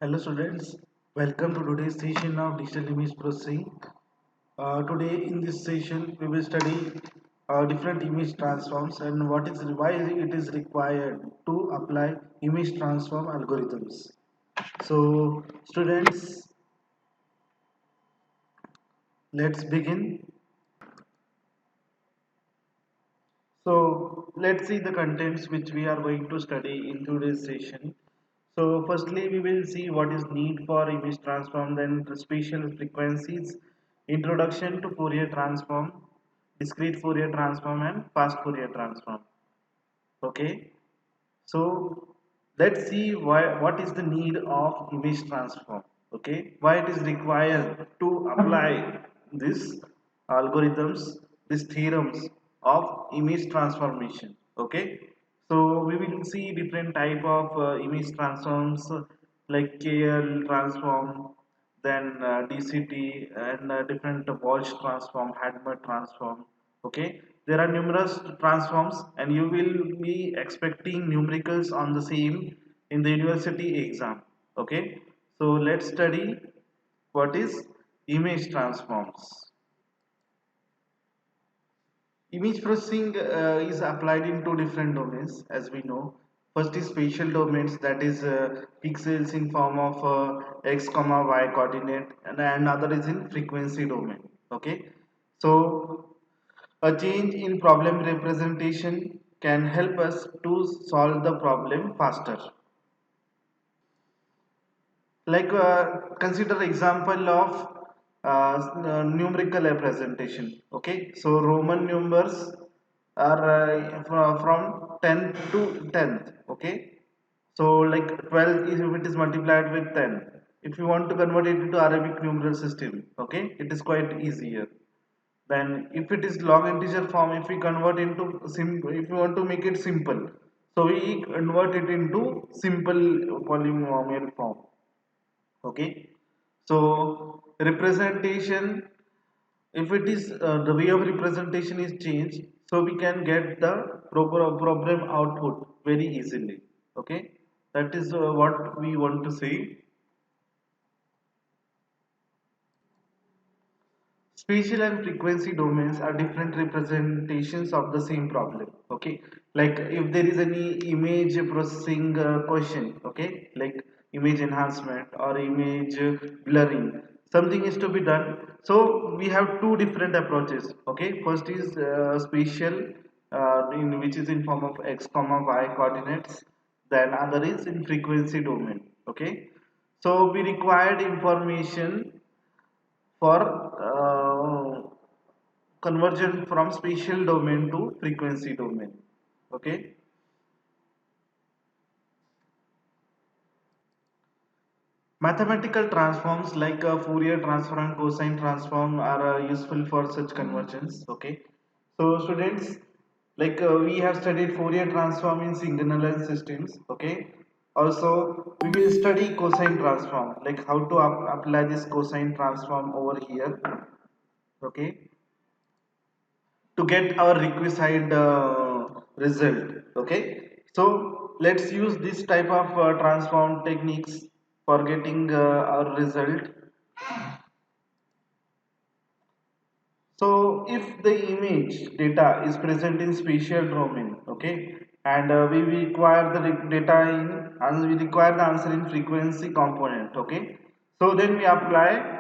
Hello students, welcome to today's session of digital image processing. Today in this session we will study different image transforms and why it is required to apply image transform algorithms. So students, let's begin. So let's see the contents which we are going to study in today's session. So firstly we will see what is need for image transform, then the spatial frequencies, introduction to Fourier transform, discrete Fourier transform and fast Fourier transform. Okay. So let's see what is the need of image transform. Okay, why it is required to apply this algorithms, these theorems of image transformation. Okay, so we will see different type of image transforms like KL transform, then DCT and different Walsh transform, Hadmer transform. Okay, there are numerous transforms and you will be expecting numericals on the same in the university exam. Okay, so let's study what is image transforms. Image processing is applied in two different domains, as we know. First is spatial domains, that is pixels in form of x comma y coordinate, and another is in frequency domain. Okay, so a change in problem representation can help us to solve the problem faster. Like consider example of numerical representation. Okay, so Roman numbers are from 10 to 10th. Okay, so like 12 if it is multiplied with 10. If you want to convert it into Arabic numeral system, okay, it is quite easier. Then if it is long integer form, if we convert into if we want to make it simple, so we convert it into simple polynomial form. Okay, so representation, if it is the way of representation is changed, so we can get the problem output very easily. Okay, that is what we want to say. Spatial and frequency domains are different representations of the same problem. Okay, like if there is any image processing question, okay, like image enhancement or image blurring, something is to be done. So we have two different approaches. Okay, first is spatial, in which is in form of x comma y coordinates. Then other is in frequency domain. Okay, so we required information for conversion from spatial domain to frequency domain. Okay, mathematical transforms like Fourier transform and cosine transform are useful for such conversions. Okay, so students, like we have studied Fourier transform in signal and systems. Okay, also we will study cosine transform, like how to apply this cosine transform over here. Okay, to get our requisite result. Okay, so let's use this type of transform techniques for getting our result. So if the image data is present in spatial domain, okay, and we require the data in, and we require the answer in frequency component, okay. So then we apply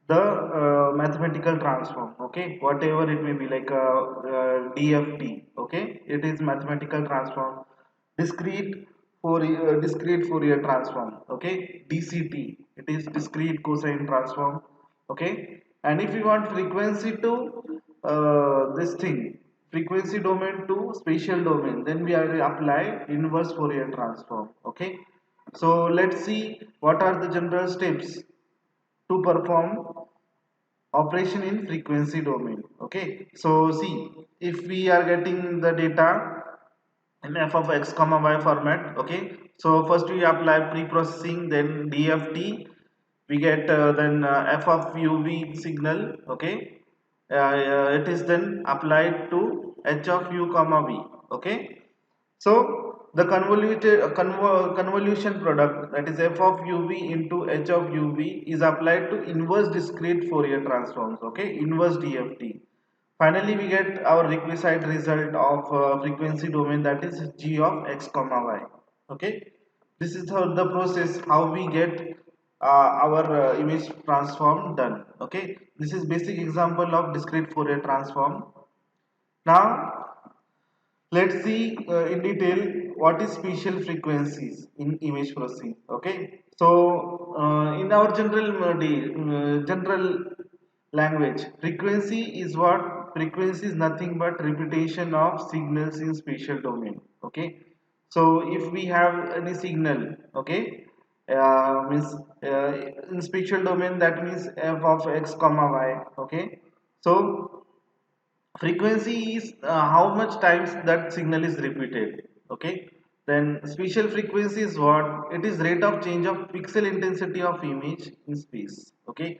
the mathematical transform, okay, whatever it may be, like DFT, okay, it is mathematical transform, discrete Fourier transform, okay, DCT, it is discrete cosine transform, okay. And if you want frequency to this thing, frequency domain to spatial domain, then we are apply inverse Fourier transform. Okay, so let's see what are the general steps to perform operation in frequency domain. Okay, so see, if we are getting the data in f of x comma y format. Okay, so first we apply pre-processing, then DFT, we get then f of uv signal. Okay, it is then applied to h of u comma v. Okay, so the convolution product, that is f of uv into h of uv, is applied to inverse discrete Fourier transforms. Okay, inverse DFT. Finally, we get our requisite result of frequency domain, that is g of x comma y. Okay, this is how the process how we get our image transform done. Okay, this is basic example of discrete Fourier transform. Now let's see in detail what is spatial frequencies in image processing. Okay, so in our general language, frequency is what? Frequency is nothing but repetition of signals in spatial domain. Okay, so if we have any signal, okay, means in spatial domain, that means f of x comma y. Okay, so frequency is how much times that signal is repeated. Okay, then spatial frequency is what? It is rate of change of pixel intensity of image in space. Okay,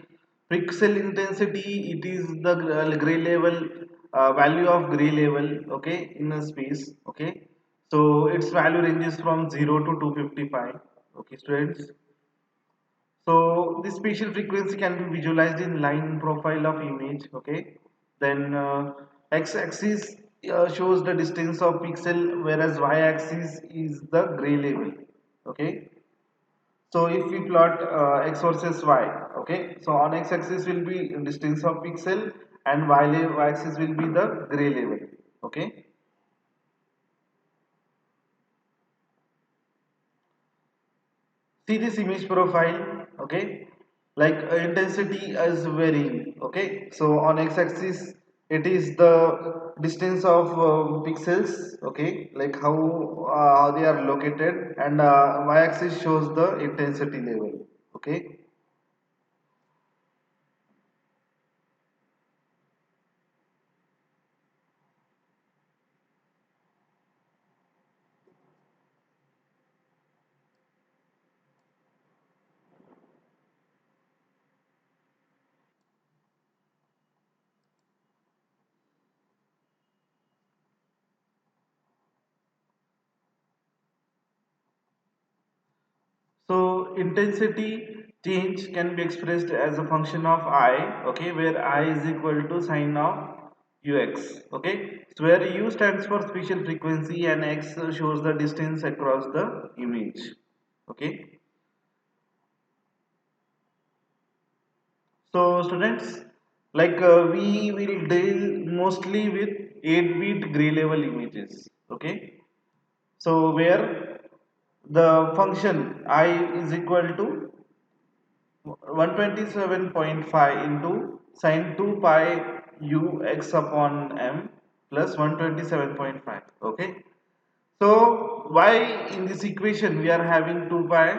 pixel intensity, it is the gray level value of gray level, okay, in a space. Okay, so its value ranges from 0 to 255. Okay, students, so this spatial frequency can be visualized in line profile of image. Okay, then x-axis shows the distance of pixel, whereas y-axis is the gray level. Okay, so if we plot x versus y, okay, so on x-axis will be distance of pixel and y-axis will be the gray level. Okay, see this image profile. Okay, like intensity is varying. Okay, so on x-axis it is the distance of pixels, okay, like how they are located, and y-axis shows the intensity level. Okay, so intensity change can be expressed as a function of I, okay, where I is equal to sine of ux. Okay, so where u stands for spatial frequency and x shows the distance across the image. Okay, so students, like we will deal mostly with 8-bit gray level images. Okay, so where the function I is equal to 127.5 into sine 2 pi u x upon m plus 127.5. Okay, so why in this equation we are having 2 pi?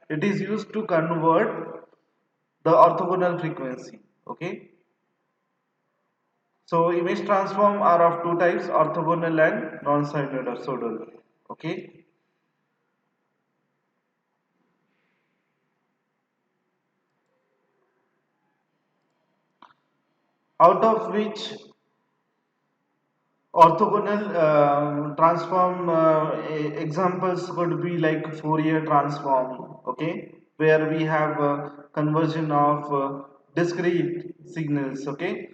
It is used to convert the orthogonal frequency. Okay, so image transform are of two types, orthogonal and non-sinusoidal. Okay, out of which orthogonal transform examples could be like Fourier transform. Okay, where we have conversion of discrete signals. Okay,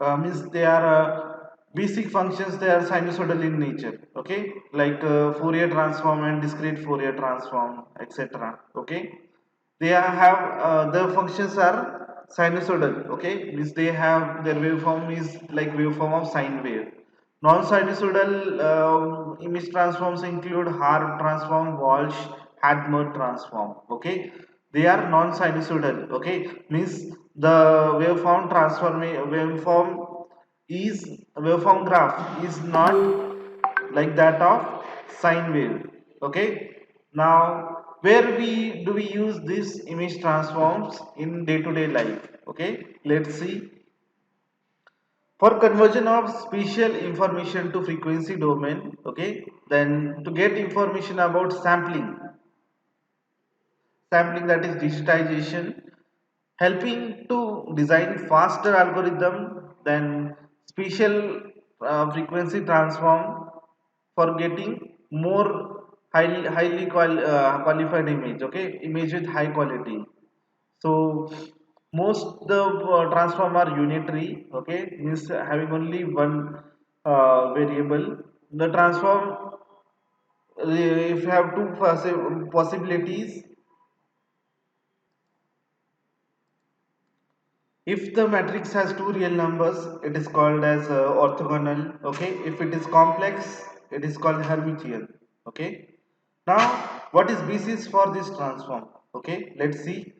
means they are basic functions, they are sinusoidal in nature. Okay, like Fourier transform and discrete Fourier transform, etc. Okay, they have the functions are sinusoidal. Okay, means they have their waveform is like waveform of sine wave. Non-sinusoidal image transforms include Harv transform, Walsh, Hadamard transform. Okay, they are non-sinusoidal. Okay, means the waveform is waveform graph is not like that of sine wave. Okay, now where do we use these image transforms in day-to-day life? Okay, let's see. For conversion of spatial information to frequency domain, okay, then to get information about sampling, that is digitization, helping to design faster algorithm than spatial frequency transform for getting more qualified image, okay, image with high quality. So most the transform are unitary, okay, means having only one variable. The transform, if you have two possibilities, if the matrix has two real numbers, it is called as orthogonal, okay. If it is complex, it is called Hermitian, okay. Now what is basis for this transform? Okay, let's see.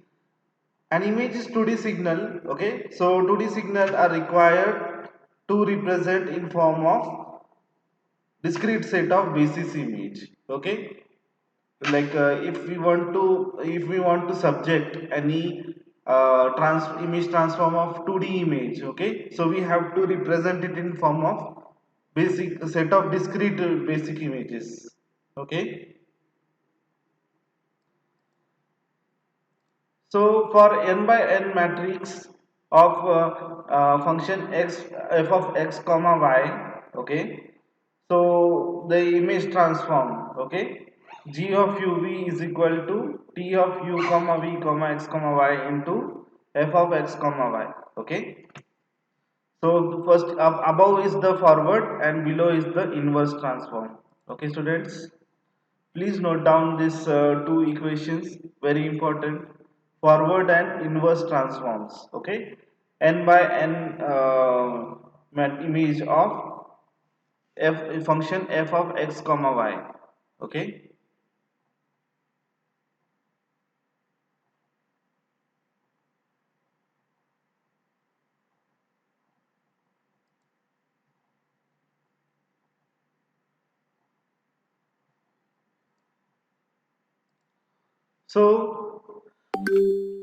An image is 2D signal, okay. So 2D signal are required to represent in form of discrete set of basis image, okay. Like if we want to subject any image transform of 2D image, okay, so we have to represent it in form of basic set of discrete basic images, okay. So for n by n matrix of function x, f of x comma y, okay. So the image transform, okay, g of u v is equal to t of u comma v comma x comma y into f of x comma y, okay. So the first above is the forward and below is the inverse transform, okay students. Please note down these two equations, very important. Forward and inverse transforms. Okay, n by n image of f function f of x comma y. Okay. So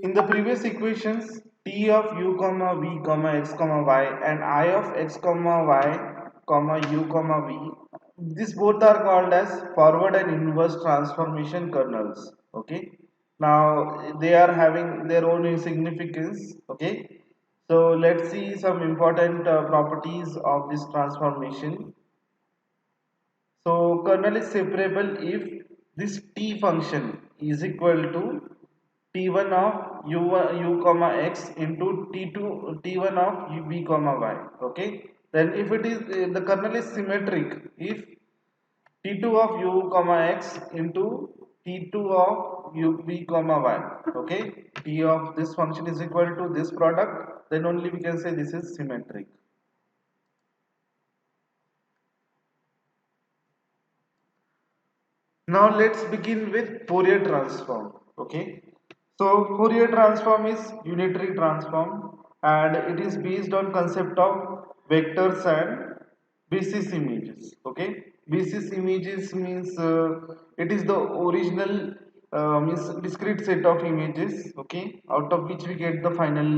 in the previous equations, t of u comma v comma x comma y and I of x comma y comma u comma v, these both are called as forward and inverse transformation kernels. Okay. Now they are having their own significance. Okay. So let's see some important properties of this transformation. So kernel is separable if this t function is equal to t1 of u comma x into t2 t1 of u v comma y. Okay. Then if it is the kernel is symmetric if t2 of u comma x into t2 of u v comma y. Okay. T of this function is equal to this product, then only we can say this is symmetric. Now let's begin with Fourier transform. Okay. So Fourier transform is unitary transform and it is based on concept of vectors and basis images. Okay. Basis images means it is the original means discrete set of images. Okay. Out of which we get the final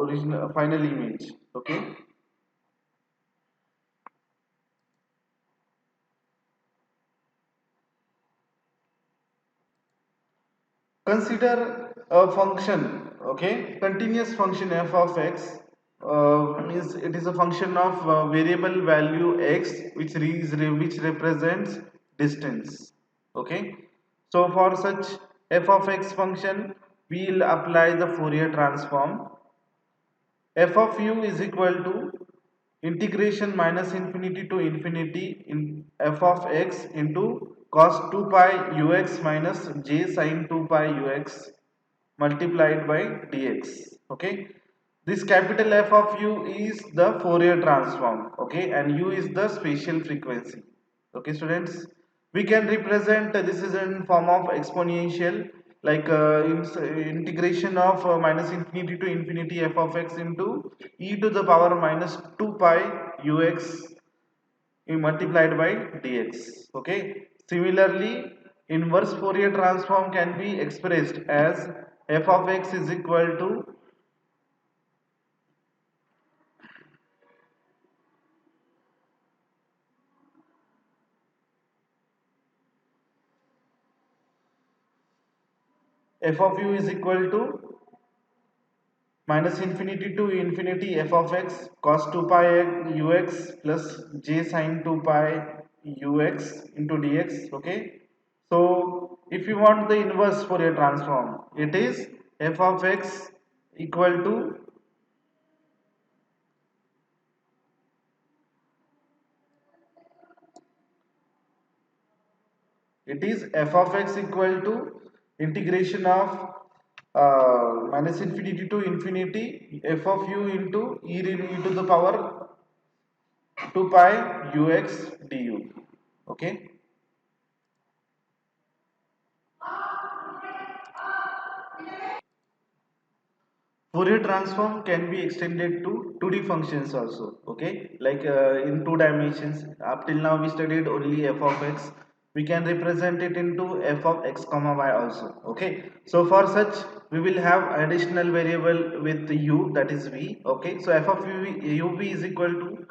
original final image. Okay. Consider a function, okay, continuous function f of x means it is a function of variable value x which represents distance, okay. So for such f of x function, we will apply the Fourier transform. F of u is equal to integration minus infinity to infinity in f of x into cos 2 pi ux minus j sin 2 pi ux multiplied by dx. Okay, this capital F of u is the Fourier transform, okay, and u is the spatial frequency. Okay students, we can represent this is in form of exponential, like integration of minus infinity to infinity f of x into e to the power minus 2 pi ux multiplied by dx. Okay, similarly inverse Fourier transform can be expressed as f of x is equal to f of u is equal to minus infinity to infinity f of x cos 2 pi ux plus j sin 2 pi ux into dx. Okay, so if you want the inverse Fourier transform, it is f of x equal to, it is f of x equal to integration of minus infinity to infinity f of u into e to the power 2 pi ux du. Okay, Fourier transform can be extended to 2D functions also. Okay, like in two dimensions. Up till now we studied only f of x. We can represent it into f of x comma y also. Okay, so for such we will have additional variable with u, that is v. Okay, so f of uv is equal to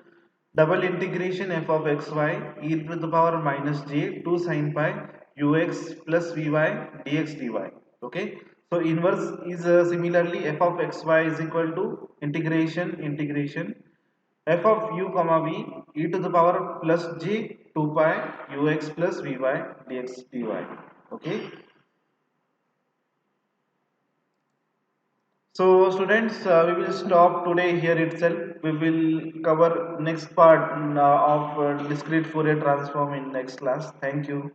double integration f of xy e to the power minus j 2 sin pi ux plus vy dx dy. Okay, so inverse is similarly f of xy is equal to integration f of u comma v e to the power plus j 2 pi ux plus vy dx dy. Okay, so students, we will stop today here itself. We will cover next part of discrete Fourier transform in next class. Thank you.